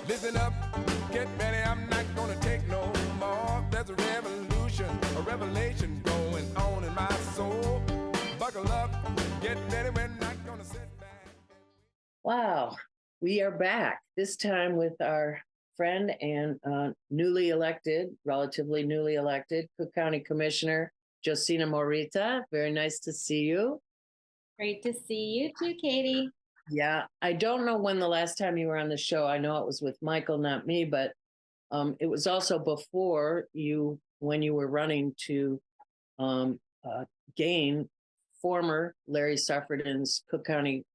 Listen up, get ready, I'm not gonna take no more. There's a revolution, a revelation going on in my soul. Buckle up, get ready, we're not gonna sit back. Wow, we are back, this time with our friend and relatively newly elected Cook County Commissioner, Josina Morita. Very nice to see you. Great to see you too, Katie. Yeah, I don't know when the last time you were on the show. I know it was with Michael, not me, but it was also before you, when you were running to gain former Larry Suffredin's Cook County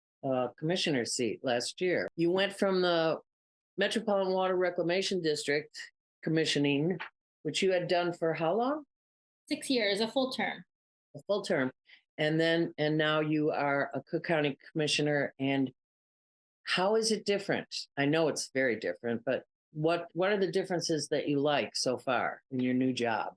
commissioner seat last year. You went from the Metropolitan Water Reclamation District commissioning, which you had done for how long? 6 years, a full term. A full term. And now you are a Cook County commissioner. And how is it different? I know it's very different, but what are the differences that you like so far in your new job?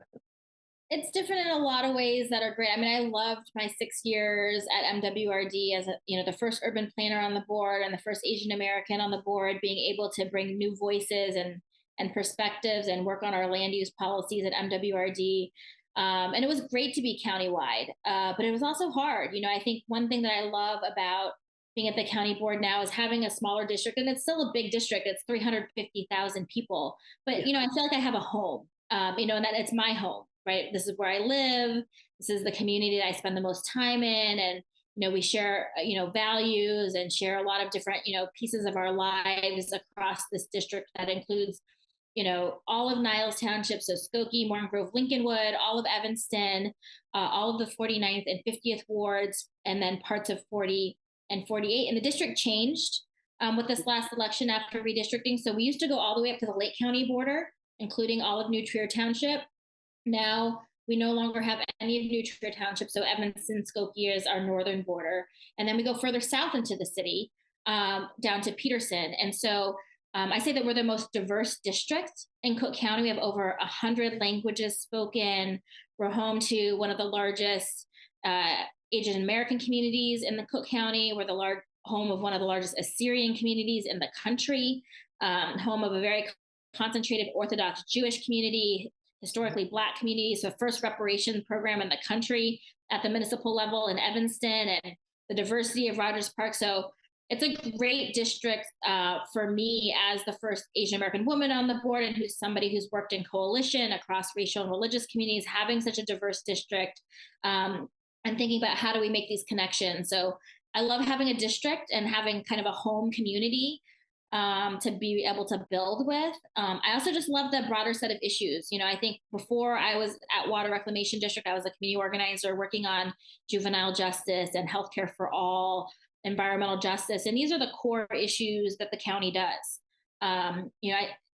It's different in a lot of ways that are great. I mean, I loved my 6 years at MWRD as the first urban planner on the board and the first Asian American on the board, being able to bring new voices and perspectives and work on our land use policies at MWRD. And it was great to be countywide, but it was also hard. I think one thing that I love about being at the county board now is having a smaller district, and it's still a big district. It's 350,000 people, but I feel like I have a home, and that it's my home. Right. This is where I live. This is the community that I spend the most time in. And, we share, values and share a lot of different, pieces of our lives across this district that includes, all of Niles Township. So Skokie, Morton Grove, Lincolnwood, all of Evanston, all of the 49th and 50th wards, and then parts of 40 and 48. And the district changed with this last election after redistricting. So we used to go all the way up to the Lake County border, including all of New Trier Township. Now we no longer have any of New Trier Township, so Evanston, Skokie is our northern border. And then we go further south into the city, down to Peterson. And so I say that we're the most diverse district in Cook County. We have over 100 languages spoken. We're home to one of the largest Asian American communities in the Cook County. We're the home of one of the largest Assyrian communities in the country, home of a very concentrated Orthodox Jewish community, historically Black communities, so first reparation program in the country at the municipal level in Evanston, and the diversity of Rogers Park. So it's a great district for me as the first Asian American woman on the board, and who's somebody who's worked in coalition across racial and religious communities, having such a diverse district, and thinking about how do we make these connections. So I love having a district and having kind of a home community to be able to build with. I also just love the broader set of issues. I think before I was at Water Reclamation District, I was a community organizer working on juvenile justice and healthcare for all, environmental justice. And these are the core issues that the county does.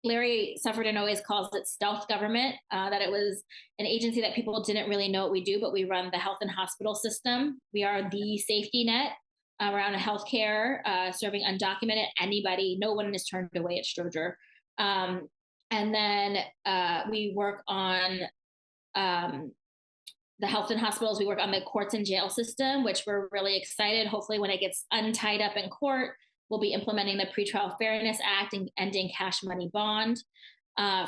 Larry Suffredin always calls it stealth government, that it was an agency that people didn't really know what we do, but we run the health and hospital system. We are the safety net around healthcare, serving undocumented anybody. No one is turned away at Stroger. And then we work on the health and hospitals. We work on the courts and jail system, which we're really excited. Hopefully when it gets untied up in court, we'll be implementing the Pretrial Fairness Act and ending cash money bond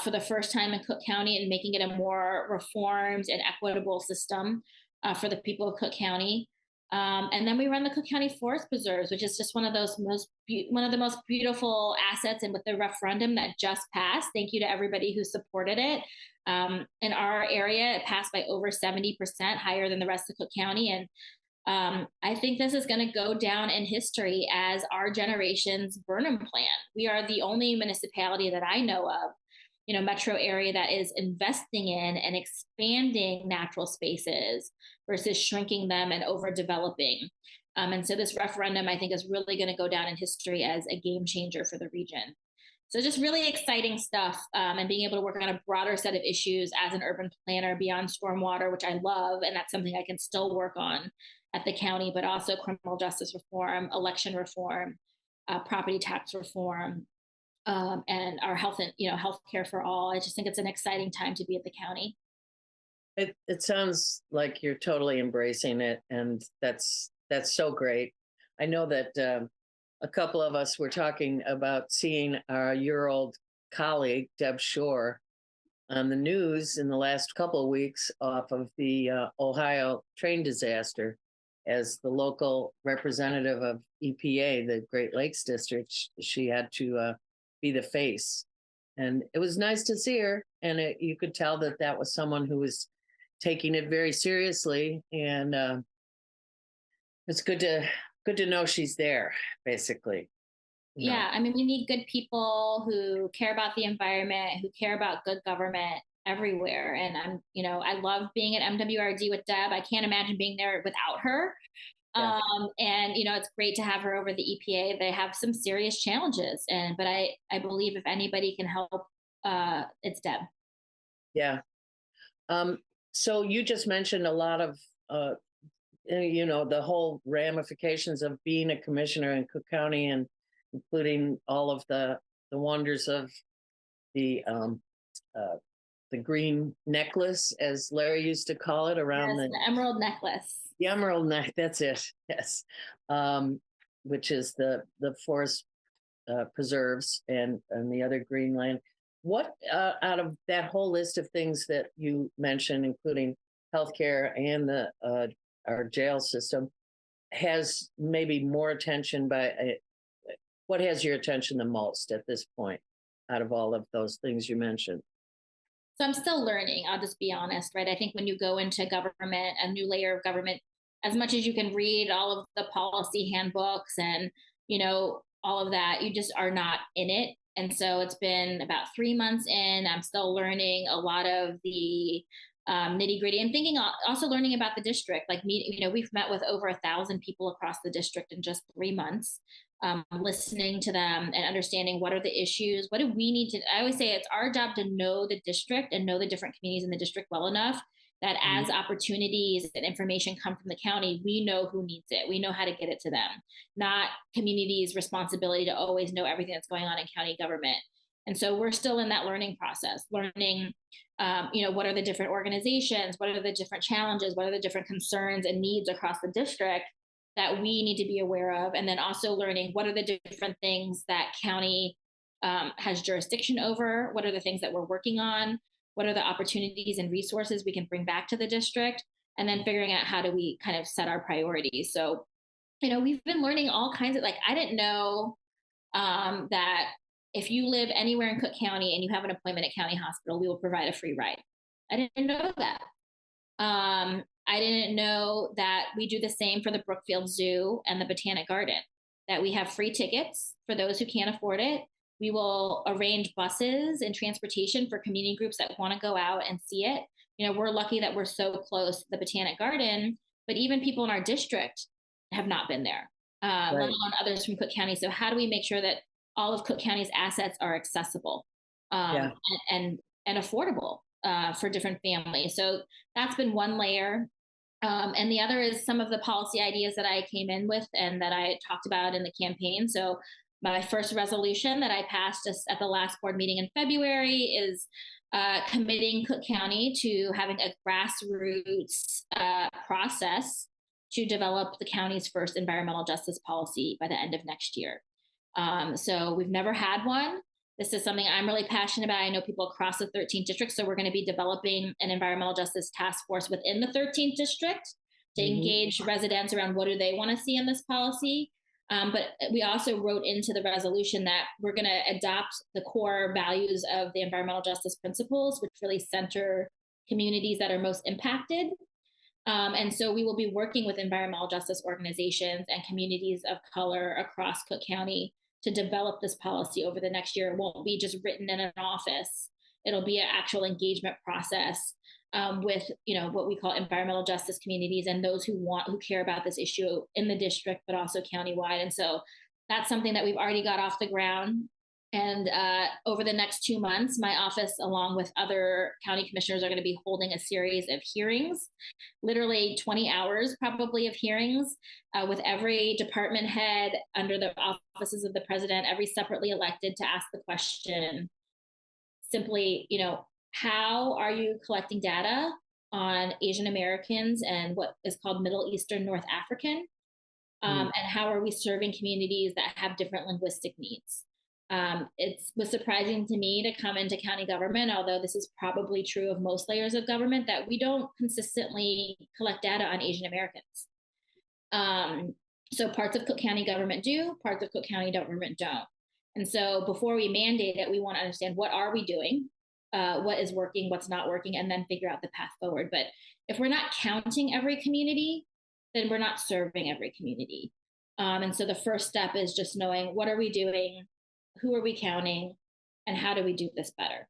for the first time in Cook County, and making it a more reformed and equitable system for the people of Cook County. And then we run the Cook County Forest Preserves, which is just one of the most beautiful assets. And with the referendum that just passed, thank you to everybody who supported it. In our area, it passed by over 70%, higher than the rest of Cook County. And I think this is going to go down in history as our generation's Burnham Plan. We are the only municipality that I know of, metro area, that is investing in and expanding natural spaces versus shrinking them and overdeveloping. And so this referendum, I think, is really going to go down in history as a game changer for the region. So just really exciting stuff, and being able to work on a broader set of issues as an urban planner beyond stormwater, which I love. And that's something I can still work on at the county, but also criminal justice reform, election reform, property tax reform, and our health and healthcare for all. I just think it's an exciting time to be at the county. It sounds like you're totally embracing it, and that's so great. I know that a couple of us were talking about seeing our year-old colleague, Deb Shore, on the news in the last couple of weeks off of the Ohio train disaster as the local representative of EPA, the Great Lakes District. She had to be the face. And it was nice to see her. And you could tell that that was someone who was taking it very seriously. And it's good to know she's there, basically. You know. Yeah, I mean, we need good people who care about the environment, who care about good government everywhere. And I love being at MWRD with Deb. I can't imagine being there without her. Yeah. And it's great to have her over the EPA. They have some serious challenges, but I believe if anybody can help, it's Deb. Yeah. So you just mentioned a lot of the whole ramifications of being a commissioner in Cook County, and including all of the wonders of the green necklace, as Larry used to call it, around the emerald necklace. The emerald neck, that's it. Yes, which is the forest preserves and the other green land. What out of that whole list of things that you mentioned, including healthcare and our jail system, has maybe more attention what has your attention the most at this point out of all of those things you mentioned? So I'm still learning. I'll just be honest, right? I think when you go into government, a new layer of government, as much as you can read all of the policy handbooks and, all of that, you just are not in it. And so it's been about 3 months in. I'm still learning a lot of the nitty gritty and thinking, also learning about the district. Like we've met with over 1,000 people across the district in just 3 months, listening to them and understanding what are the issues. What do we need to, I always say it's our job to know the district and know the different communities in the district well enough that as opportunities and information come from the county, we know who needs it. We know how to get it to them, not communities' responsibility to always know everything that's going on in county government. And so we're still in that learning process, learning, what are the different organizations, what are the different challenges, what are the different concerns and needs across the district that we need to be aware of. And then also learning what are the different things that county has jurisdiction over, what are the things that we're working on, what are the opportunities and resources we can bring back to the district, and then figuring out how do we kind of set our priorities. So, we've been learning all kinds of, I didn't know that if you live anywhere in Cook County and you have an appointment at County Hospital, we will provide a free ride. I didn't know that. I didn't know that we do the same for the Brookfield Zoo and the Botanic Garden, that we have free tickets for those who can't afford it. We will arrange buses and transportation for community groups that want to go out and see it. We're lucky that we're so close to the Botanic Garden, but even people in our district have not been there, right, let alone others from Cook County. So how do we make sure that all of Cook County's assets are accessible and affordable for different families? So that's been one layer. And the other is some of the policy ideas that I came in with and that I talked about in the campaign. So my first resolution that I passed just at the last board meeting in February is committing Cook County to having a grassroots process to develop the county's first environmental justice policy by the end of next year. So we've never had one. This is something I'm really passionate about. I know people across the 13th district, so we're going to be developing an environmental justice task force within the 13th district to engage residents around what do they want to see in this policy. But we also wrote into the resolution that we're going to adopt the core values of the environmental justice principles, which really center communities that are most impacted. And so we will be working with environmental justice organizations and communities of color across Cook County to develop this policy over the next year. It won't be just written in an office. It'll be an actual engagement process with what we call environmental justice communities and those who care about this issue in the district, but also countywide. And so that's something that we've already got off the ground. And over the next 2 months, my office, along with other county commissioners, are going to be holding a series of hearings, literally 20 hours probably of hearings with every department head under the offices of the president, every separately elected, to ask the question simply, how are you collecting data on Asian Americans and what is called Middle Eastern North African? And how are we serving communities that have different linguistic needs? It was surprising to me to come into county government, although this is probably true of most layers of government, that we don't consistently collect data on Asian Americans. So parts of Cook County government do, parts of Cook County government don't. And so before we mandate it, we want to understand, what are we doing? What is working, what's not working, and then figure out the path forward. But if we're not counting every community, then we're not serving every community. And so the first step is just knowing, what are we doing? Who are we counting? And how do we do this better?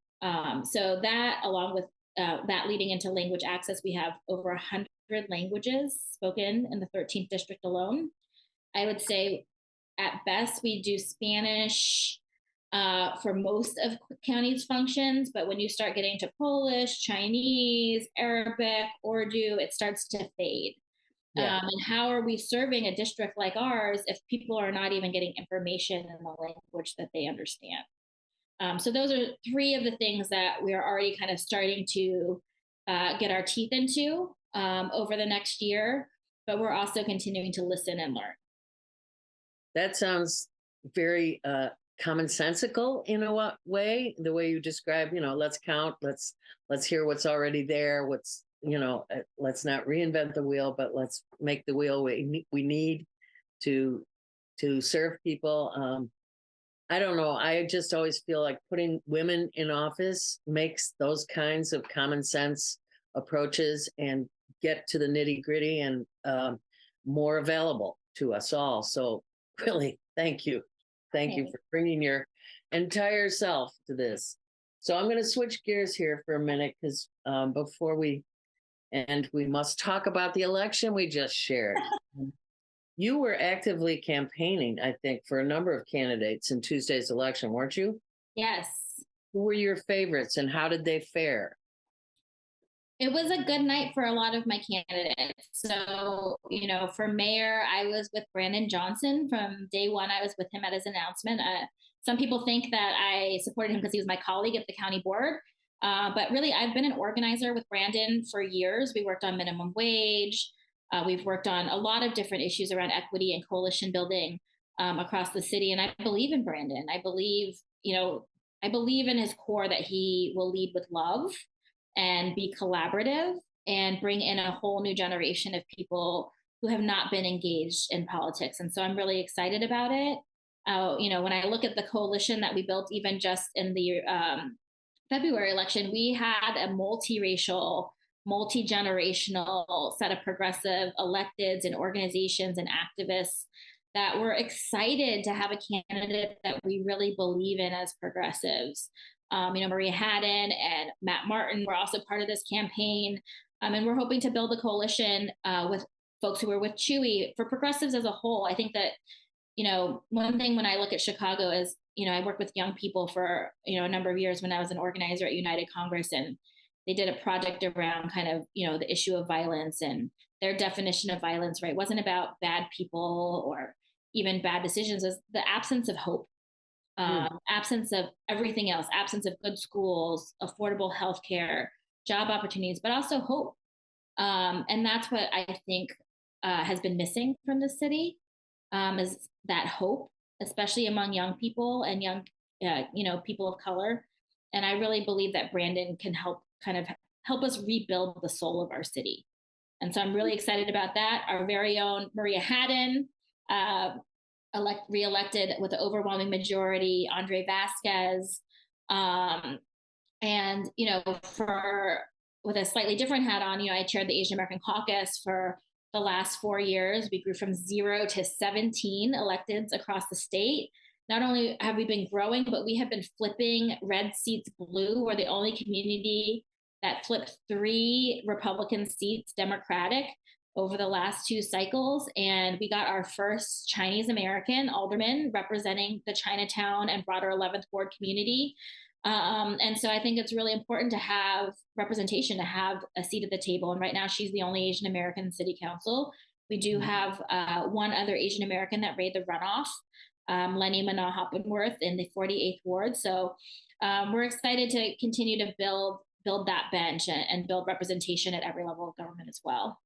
So that, along with that leading into language access, we have over 100 languages spoken in the 13th district alone. I would say at best we do Spanish for most of county's functions, but when you start getting to Polish, Chinese, Arabic, Urdu, it starts to fade. Yeah. And how are we serving a district like ours if people are not even getting information in the language that they understand? So those are three of the things that we are already kind of starting to get our teeth into over the next year, but we're also continuing to listen and learn. That sounds very commonsensical in a way, the way you describe, let's count, let's hear what's already there, let's not reinvent the wheel, but let's make the wheel we need to serve people. I don't know. I just always feel like putting women in office makes those kinds of common sense approaches and get to the nitty gritty and more available to us all. So really, thank you. Thank you for bringing your entire self to this. So I'm going to switch gears here for a minute because before we must talk about the election we just shared. You were actively campaigning, I think, for a number of candidates in Tuesday's election, weren't you? Yes. Who were your favorites and how did they fare? It was a good night for a lot of my candidates. So, for mayor, I was with Brandon Johnson from day one. I was with him at his announcement. Some people think that I supported him because he was my colleague at the county board. But really, I've been an organizer with Brandon for years. We worked on minimum wage. We've worked on a lot of different issues around equity and coalition building across the city. And I believe in Brandon. I believe in his core that he will lead with love and be collaborative and bring in a whole new generation of people who have not been engaged in politics. And so I'm really excited about it. When I look at the coalition that we built, even just in the February election, we had a multiracial, multi-generational set of progressive electeds and organizations and activists that were excited to have a candidate that we really believe in as progressives. Maria Haddon and Matt Martin were also part of this campaign. And we're hoping to build a coalition with folks who are with Chewy for progressives as a whole. I think that, one thing when I look at Chicago is, I worked with young people for, a number of years when I was an organizer at United Congress, and they did a project around kind of, the issue of violence, and their definition of violence, right, wasn't about bad people or even bad decisions. It was the absence of hope. Absence of everything else, absence of good schools, affordable healthcare, job opportunities, but also hope. And that's what I think has been missing from the city, is that hope, especially among young people and young, people of color. And I really believe that Brandon can help us rebuild the soul of our city. And so I'm really excited about that. Our very own Maria Haddon, reelected with an overwhelming majority, Andre Vasquez, and with a slightly different hat on, I chaired the Asian American Caucus for the last 4 years. We grew from 0 to 17 electeds across the state. Not only have we been growing, but we have been flipping red seats blue. We're the only community that flipped 3 Republican seats Democratic over the last 2 cycles. And we got our first Chinese American alderman representing the Chinatown and broader 11th Ward community. And so I think it's really important to have representation, to have a seat at the table. And right now she's the only Asian American city council. We do have one other Asian American that made the runoff, Lenny Mana Hoppenworth in the 48th Ward. So we're excited to continue to build that bench and build representation at every level of government as well.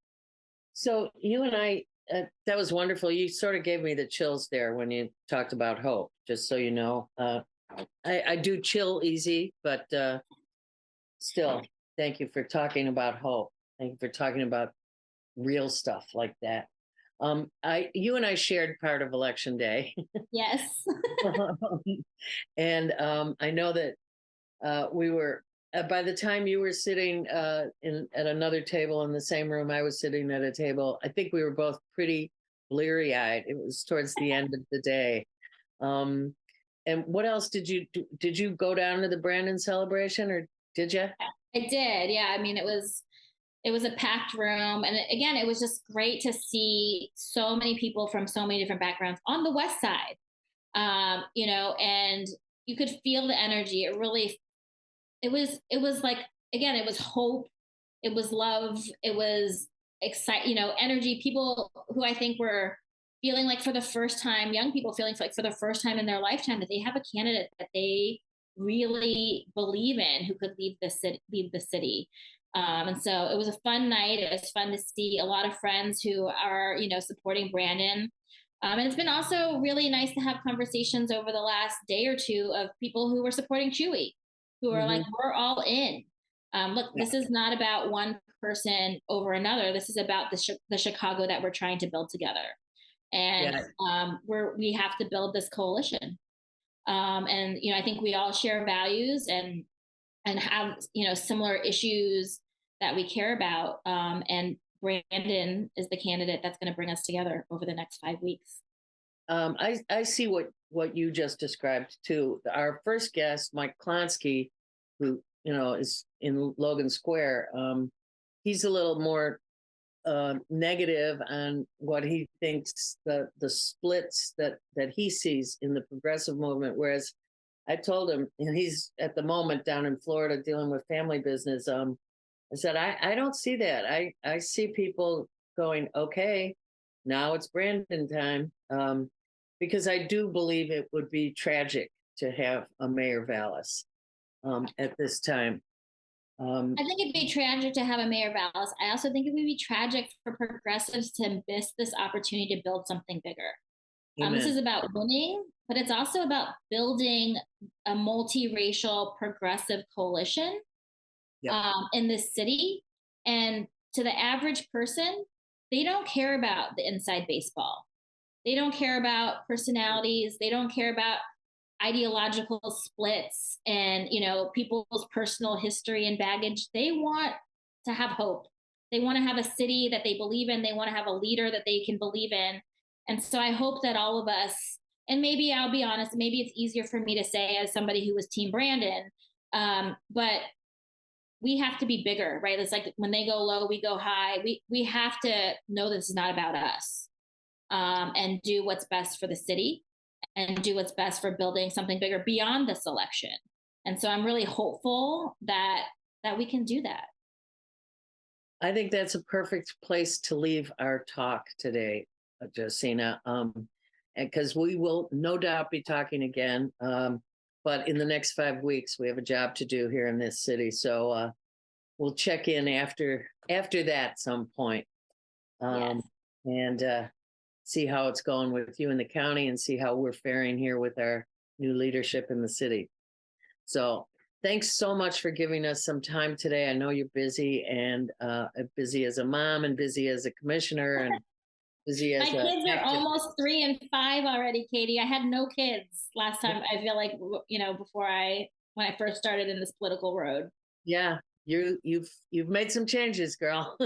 So you and I that was wonderful. You sort of gave me the chills there when you talked about hope, just so you know. I do chill easy, but still, thank you for talking about hope. Thank you for talking about real stuff like that. You and I shared part of election day. Yes. And I know that we were, by the time you were sitting at another table in the same room, I was sitting at a table. I think we were both pretty bleary eyed. It was towards the end of the day. And what else did you do? Did you go down to the Brandon celebration, or did you? I did. Yeah. I mean, it was a packed room. And again, it was just great to see so many people from so many different backgrounds on the West Side. And you could feel the energy. It was like, again, it was hope, it was love, it was energy. People who I think were feeling like for the first time, young people feeling like for the first time in their lifetime that they have a candidate that they really believe in who could lead the city. And so it was a fun night. It was fun to see a lot of friends who are, supporting Brandon. And it's been also really nice to have conversations over the last day or two of people who were supporting Chewy, who are like, we're all in. Look, this is not about one person over another. This is about the Chicago that we're trying to build together. And we have to build this coalition. And I think we all share values and have similar issues that we care about. And Brandon is the candidate that's going to bring us together over the next 5 weeks. I see what you just described too. Our first guest, Mike Klonsky, who is in Logan Square, he's a little more negative on what he thinks the splits that he sees in the progressive movement. Whereas I told him, and he's at the moment down in Florida dealing with family business. I said, I don't see that. I see people going, okay, now it's Brandon time. Because I do believe it would be tragic to have a Mayor Vallis at this time. I think it'd be tragic to have a Mayor Vallis. I also think it would be tragic for progressives to miss this opportunity to build something bigger. This is about winning, but it's also about building a multiracial progressive coalition in this city. And to the average person, they don't care about the inside baseball. They don't care about personalities. They don't care about ideological splits and, people's personal history and baggage. They want to have hope. They want to have a city that they believe in. They want to have a leader that they can believe in. And so I hope that all of us, and maybe I'll be honest, maybe it's easier for me to say as somebody who was Team Brandon, but we have to be bigger, right? It's like when they go low, we go high. We have to know this is not about us, and do what's best for the city and do what's best for building something bigger beyond this election. And so I'm really hopeful that we can do that. I think that's a perfect place to leave our talk today, Josina, because we will no doubt be talking again. But in the next 5 weeks, we have a job to do here in this city. So we'll check in after that some point, and see how it's going with you in the county and see how we're faring here with our new leadership in the city. So thanks so much for giving us some time today. I know you're busy, and busy as a mom and busy as a commissioner and busy as my kids are almost 3 and 5 already, Katy. I had no kids last time. I feel like, when I first started in this political road. Yeah. You've made some changes, girl.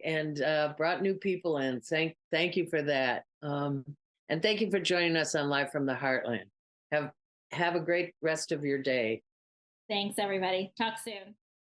And brought new people in. Thank you for that. And thank you for joining us on Live from the Heartland. Have a great rest of your day. Thanks, everybody. Talk soon.